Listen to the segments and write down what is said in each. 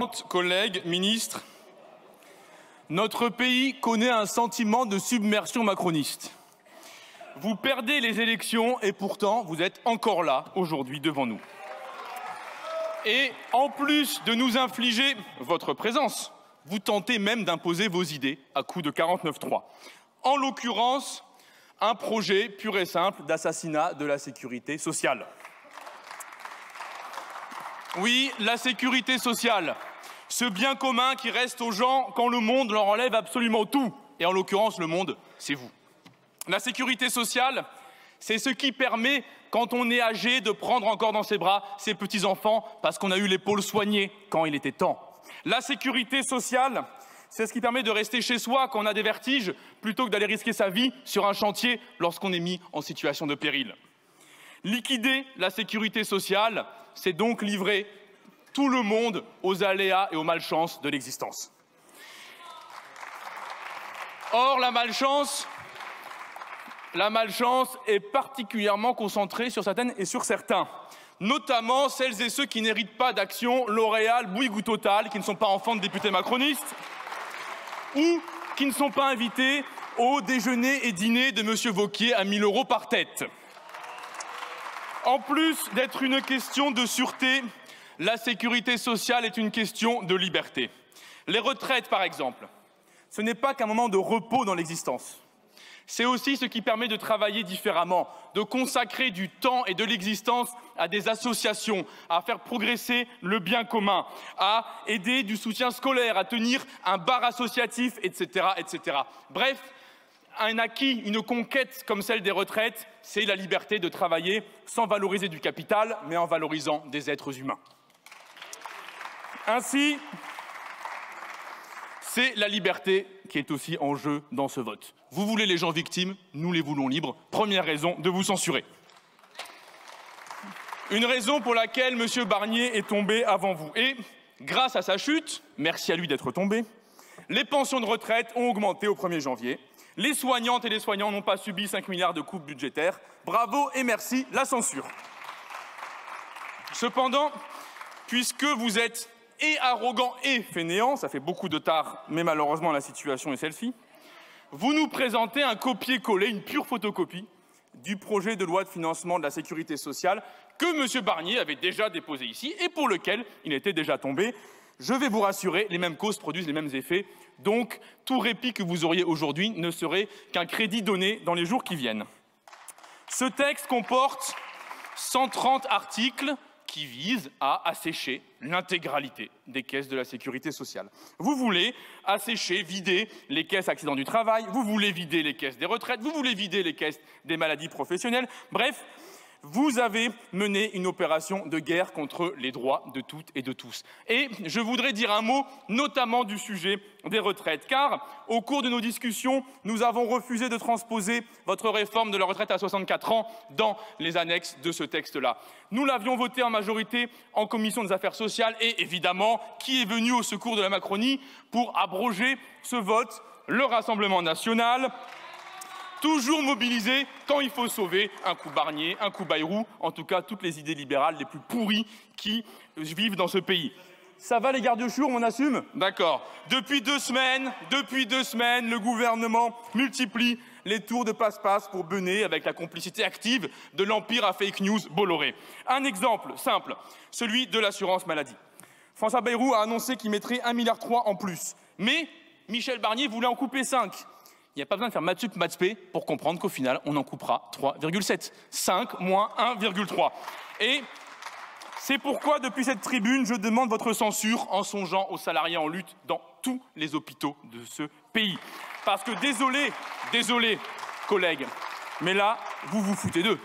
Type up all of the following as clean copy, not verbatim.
Collègues, ministres, notre pays connaît un sentiment de submersion macroniste. Vous perdez les élections et pourtant vous êtes encore là aujourd'hui devant nous. Et en plus de nous infliger votre présence, vous tentez même d'imposer vos idées à coups de 49.3. En l'occurrence, un projet pur et simple d'assassinat de la sécurité sociale. Oui, la sécurité sociale, ce bien commun qui reste aux gens quand le monde leur enlève absolument tout. Et en l'occurrence, le monde, c'est vous. La sécurité sociale, c'est ce qui permet, quand on est âgé, de prendre encore dans ses bras ses petits-enfants parce qu'on a eu l'épaule soignée quand il était temps. La sécurité sociale, c'est ce qui permet de rester chez soi quand on a des vertiges, plutôt que d'aller risquer sa vie sur un chantier lorsqu'on est mis en situation de péril. Liquider la sécurité sociale, c'est donc livrer tout le monde aux aléas et aux malchances de l'existence. Or, la malchance est particulièrement concentrée sur certaines et sur certains, notamment celles et ceux qui n'héritent pas d'Action, L'Oréal, Bouygues ou Total, qui ne sont pas enfants de députés macronistes, ou qui ne sont pas invités au déjeuner et dîner de M. Wauquiez à 1 000 € par tête. En plus d'être une question de sûreté, la sécurité sociale est une question de liberté. Les retraites, par exemple, ce n'est pas qu'un moment de repos dans l'existence. C'est aussi ce qui permet de travailler différemment, de consacrer du temps et de l'existence à des associations, à faire progresser le bien commun, à aider du soutien scolaire, à tenir un bar associatif, etc., etc. Bref, un acquis, une conquête comme celle des retraites, c'est la liberté de travailler sans valoriser du capital, mais en valorisant des êtres humains. Ainsi, c'est la liberté qui est aussi en jeu dans ce vote. Vous voulez les gens victimes, nous les voulons libres. Première raison de vous censurer. Une raison pour laquelle M. Barnier est tombé avant vous. Et grâce à sa chute, merci à lui d'être tombé, les pensions de retraite ont augmenté au 1er janvier. Les soignantes et les soignants n'ont pas subi 5 milliards de coupes budgétaires. Bravo et merci la censure. Cependant, puisque vous êtes et arrogant et fainéant, ça fait beaucoup de tard, mais malheureusement la situation est celle-ci, vous nous présentez un copier-coller, une pure photocopie du projet de loi de financement de la sécurité sociale que M. Barnier avait déjà déposé ici et pour lequel il était déjà tombé. Je vais vous rassurer, les mêmes causes produisent les mêmes effets, donc tout répit que vous auriez aujourd'hui ne serait qu'un crédit donné dans les jours qui viennent. Ce texte comporte 130 articles qui vise à assécher l'intégralité des caisses de la sécurité sociale. Vous voulez assécher, vider les caisses accidents du travail, vous voulez vider les caisses des retraites, vous voulez vider les caisses des maladies professionnelles, bref, vous avez mené une opération de guerre contre les droits de toutes et de tous. Et je voudrais dire un mot, notamment du sujet des retraites, car au cours de nos discussions, nous avons refusé de transposer votre réforme de la retraite à 64 ans dans les annexes de ce texte-là. Nous l'avions voté en majorité en commission des affaires sociales et évidemment, qui est venu au secours de la Macronie pour abroger ce vote? Le Rassemblement national. Toujours mobilisé quand il faut sauver un coup Barnier, un coup Bayrou, en tout cas toutes les idées libérales les plus pourries qui vivent dans ce pays. Ça va les gardes-chours, on assume? D'accord. Depuis deux semaines, le gouvernement multiplie les tours de passe-passe pour bener avec la complicité active de l'empire à fake news Bolloré. Un exemple simple, celui de l'assurance maladie. François Bayrou a annoncé qu'il mettrait 1,3 milliard en plus, mais Michel Barnier voulait en couper 5. Il n'y a pas besoin de faire maths sup, maths spé pour comprendre qu'au final, on en coupera 3,7. 5 moins 1,3. Et c'est pourquoi, depuis cette tribune, je demande votre censure en songeant aux salariés en lutte dans tous les hôpitaux de ce pays. Parce que désolé, collègues, mais là, vous vous foutez d'eux.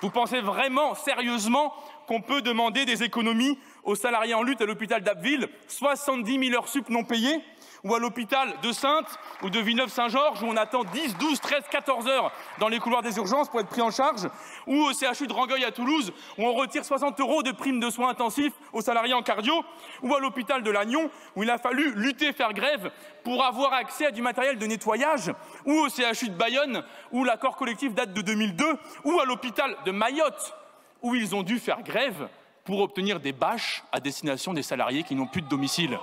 Vous pensez vraiment, sérieusement, qu'on peut demander des économies aux salariés en lutte à l'hôpital d'Abbeville, 70 000 heures sup non payées, ou à l'hôpital de Saintes ou de Villeneuve-Saint-Georges où on attend 10, 12, 13, 14 heures dans les couloirs des urgences pour être pris en charge, ou au CHU de Rangueil à Toulouse où on retire 60 € de primes de soins intensifs aux salariés en cardio, ou à l'hôpital de Lannion où il a fallu lutter, faire grève pour avoir accès à du matériel de nettoyage, ou au CHU de Bayonne où l'accord collectif date de 2002, ou à l'hôpital de Mayotte où ils ont dû faire grève pour obtenir des bâches à destination des salariés qui n'ont plus de domicile.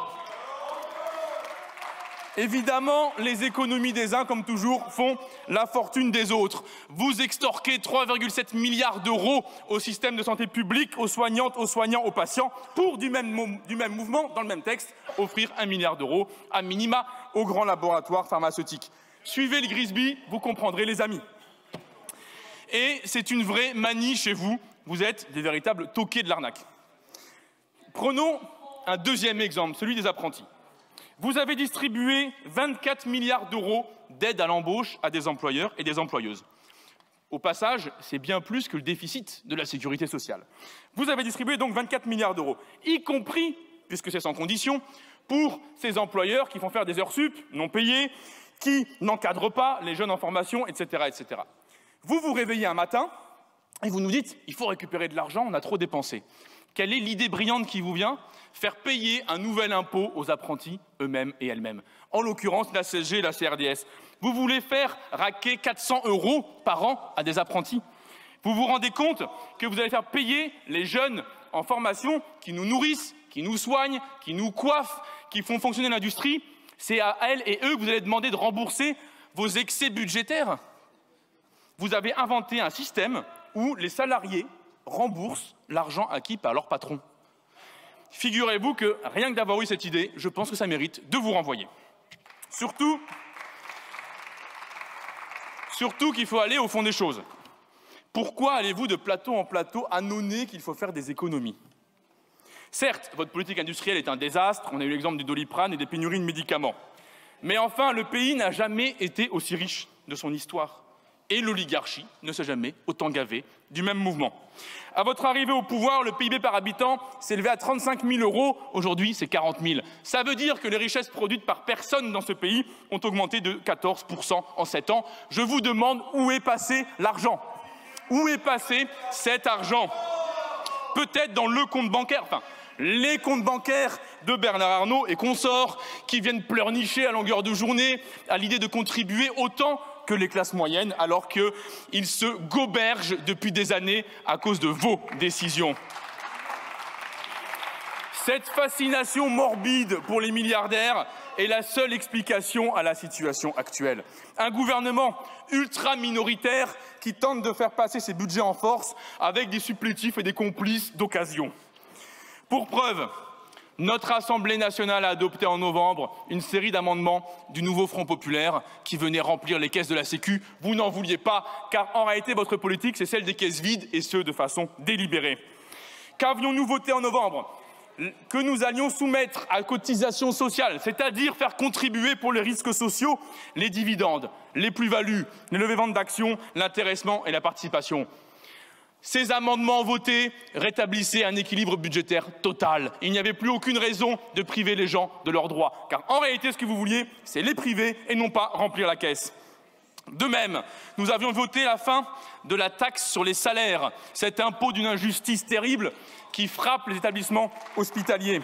Évidemment, les économies des uns, comme toujours, font la fortune des autres. Vous extorquez 3,7 milliards d'euros au système de santé publique, aux soignantes, aux soignants, aux patients, pour du même mouvement, dans le même texte, offrir 1 milliard d'euros à minima aux grands laboratoires pharmaceutiques. Suivez le Grisby, vous comprendrez, les amis. Et c'est une vraie manie chez vous. Vous êtes des véritables toqués de l'arnaque. Prenons un deuxième exemple, celui des apprentis. Vous avez distribué 24 milliards d'euros d'aide à l'embauche à des employeurs et des employeuses. Au passage, c'est bien plus que le déficit de la sécurité sociale. Vous avez distribué donc 24 milliards d'euros, y compris, puisque c'est sans condition, pour ces employeurs qui font faire des heures sup non payées, qui n'encadrent pas les jeunes en formation, etc., etc. Vous vous réveillez un matin et vous nous dites « il faut récupérer de l'argent, on a trop dépensé ». Quelle est l'idée brillante qui vous vient? Faire payer un nouvel impôt aux apprentis eux-mêmes et elles-mêmes. En l'occurrence, la CSG et la CRDS. Vous voulez faire raquer 400 € par an à des apprentis? Vous vous rendez compte que vous allez faire payer les jeunes en formation qui nous nourrissent, qui nous soignent, qui nous coiffent, qui font fonctionner l'industrie? C'est à elles et eux que vous allez demander de rembourser vos excès budgétaires? Vous avez inventé un système où les salariés remboursent l'argent acquis par leur patron. Figurez-vous que rien que d'avoir eu cette idée, je pense que ça mérite de vous renvoyer. Surtout qu'il faut aller au fond des choses. Pourquoi allez-vous de plateau en plateau annoncer qu'il faut faire des économies? Certes, votre politique industrielle est un désastre, on a eu l'exemple du Doliprane et des pénuries de médicaments. Mais enfin, le pays n'a jamais été aussi riche de son histoire. Et l'oligarchie ne s'est jamais autant gavée du même mouvement. À votre arrivée au pouvoir, le PIB par habitant s'est élevé à 35 000 €. Aujourd'hui, c'est 40 000. Ça veut dire que les richesses produites par personne dans ce pays ont augmenté de 14 % en 7 ans. Je vous demande où est passé l'argent? Où est passé cet argent? Peut-être dans le compte bancaire, enfin, les comptes bancaires de Bernard Arnault et consorts qui viennent pleurnicher à longueur de journée à l'idée de contribuer autant que les classes moyennes, alors qu'ils se gobergent depuis des années à cause de vos décisions. Cette fascination morbide pour les milliardaires est la seule explication à la situation actuelle. Un gouvernement ultra minoritaire qui tente de faire passer ses budgets en force avec des supplétifs et des complices d'occasion. Pour preuve, notre Assemblée nationale a adopté en novembre une série d'amendements du nouveau Front populaire qui venaient remplir les caisses de la Sécu. Vous n'en vouliez pas, car en réalité, votre politique, c'est celle des caisses vides, et ce, de façon délibérée. Qu'avions-nous voté en novembre? Que nous allions soumettre à cotisation sociale, c'est-à-dire faire contribuer pour les risques sociaux les dividendes, les plus-values, les levées-ventes d'actions, l'intéressement et la participation. Ces amendements votés rétablissaient un équilibre budgétaire total. Il n'y avait plus aucune raison de priver les gens de leurs droits. Car en réalité, ce que vous vouliez, c'est les priver et non pas remplir la caisse. De même, nous avions voté la fin de la taxe sur les salaires, cet impôt d'une injustice terrible qui frappe les établissements hospitaliers.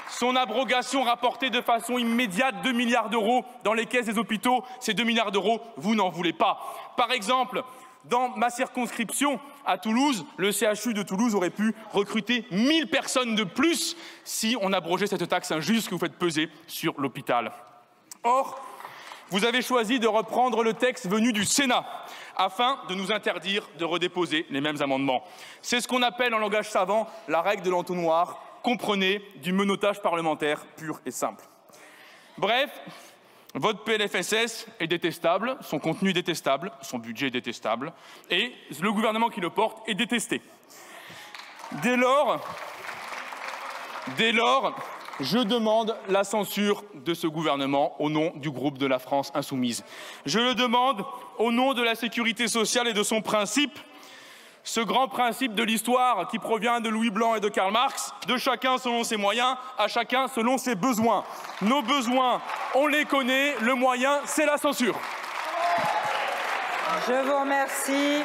Son abrogation rapportait de façon immédiate 2 milliards d'euros dans les caisses des hôpitaux. Ces 2 milliards d'euros, vous n'en voulez pas. Par exemple, dans ma circonscription à Toulouse, le CHU de Toulouse aurait pu recruter 1000 personnes de plus si on abrogeait cette taxe injuste que vous faites peser sur l'hôpital. Or, vous avez choisi de reprendre le texte venu du Sénat afin de nous interdire de redéposer les mêmes amendements. C'est ce qu'on appelle en langage savant la règle de l'entonnoir. Comprenez, du menottage parlementaire pur et simple. Bref, votre PLFSS est détestable, son contenu est détestable, son budget est détestable, et le gouvernement qui le porte est détesté. Dès lors, je demande la censure de ce gouvernement au nom du groupe de la France Insoumise. Je le demande au nom de la sécurité sociale et de son principe, ce grand principe de l'histoire qui provient de Louis Blanc et de Karl Marx, de chacun selon ses moyens, à chacun selon ses besoins. Nos besoins, on les connaît, le moyen, c'est la censure. Je vous remercie.